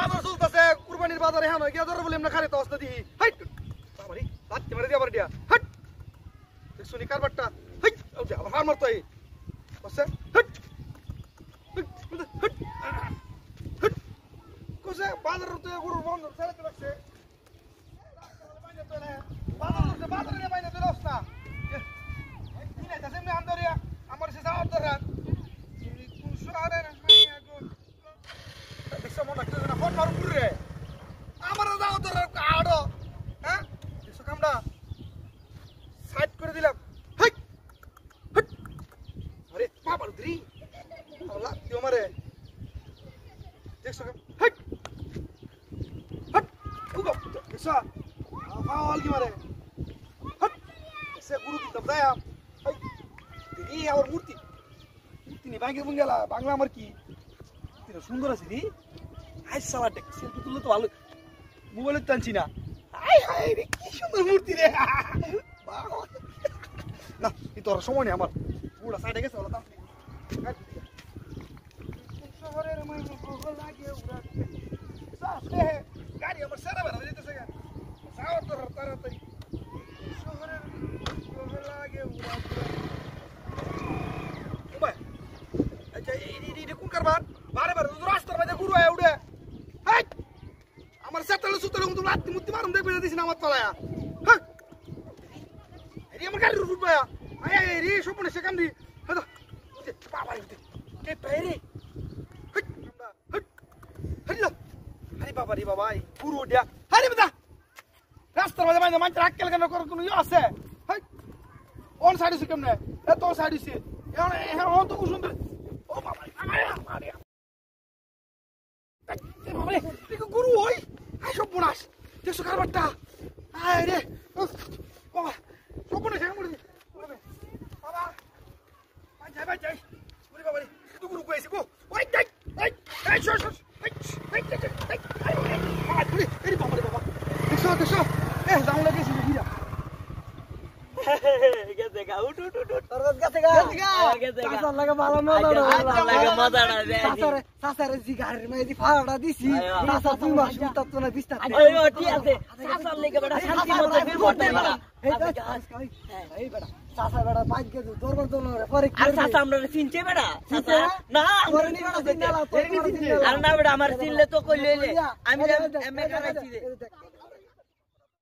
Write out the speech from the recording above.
বাজার চলতেছে কুরবানির বাজারে হ্যাঁ গিয়া ধরে বলি আমরা খারে তো অবস্থা দিই হাইট বাবারি লাত্তি মারে দিয়া দিয়া হাট শুনি কারবারটা হাইট ও যা হার মারতো এই বসে হাট হাট হাট কোসে বাজার তো গরু বন্ধ ছেড়ে রাখছে বাজারে নিয়ে বাইরে চলে আসনা কি না যাচ্ছে আমি আন্দরিয়া আমার সে যাওয়ার দরকার কোন শহরে দেখছ মন রাখতে না ফোন মারু পুরে আমার যাওয়ার দরকার আড়ো হ্যাঁ দেখছ কামড়া সাইড করে দিলাম হাইট হাট আরে বাবা ধরি আল্লাহ দিও মারে দেখছ হাইট হাট কুগো দেখছ আওয়াল কি মারে হাট সে গুরু দিতাম যায় হাই দিদি আমার মূর্তি মূর্তি নি ভাঙে বুঙ্গেলা বাংলা আমার কি এটা সুন্দর আছে দি আই সালা দেখ সেলফি তুললে তো ভালো মোবাইলে টানছি না আই হাই রে কি সুন্দর মূর্তি রে না এই তোর সময় নেই আমার পুরা সাইডে গেছে ওলা দাম শহরের মাইনে কখন লাগে উড়াতে সাসে গাড়ি আমার সারা বেরা যেতেছে গা যাও তোর তাড়াতাড়ি শহরের কখন লাগে উড়াতে ওবাই আচ্ছা এই কোন কারবার বারে বারে তো রাস্তার মধ্যে গুরু আয় উড়ে হাই আমার সাতলে সুতলে তুমি লাত্তি মুত্তি মারুম দেখবে দিছিস না আমার তলায়া হ্যাঁ এই আমার গাড়ি রুট পায়া আয় আয় রে সপনে সে কাম দি হ্যাঁ বাবা রে পেরে হট হট হট আরে বাবা রে বাবা পুরো দিয়া আরে বেটা রাস্তার মধ্যে মানে মানতে আক্কেল কেন কর কোন ইয়ে আছে হাই অন সাইড আছে কেমনে এ তো সাইড আছে এখন অন তো সুন্দর ও বাবা আরে বাবা রে গুরু হই আই সব বোনাস দেখছো কারবারটা আয় রে বাবা সপনে সে মরে বাবা ভাই যাই ওরে বাবা রে তুই গুরু কইছিস গো ওই যাই এই শশ এই বাবা রে বাবা দেখছো এ যাও লাগেছি ভিড়া গেছে গা উঠ তোর গেছে গা কাসার লাগে ভালো মজা রে সাসারে জিগারের মেদি ফাড়া দিছি কাসা তুই মাস উঠত না বিস্তার আরে ঠিক আছে সাসার লাগে বড় শান্তি মতো ফির পড়তে পারা এই বেটা সাসা বেটা পাঁচ কে দরবার দল রে পরে আর সাসা আমরা চিনতে বেটা সাসা না আমরা নি বেটা আর না বেটা আমার চিনলে তো কইলে আমি এমএ করাইছি রে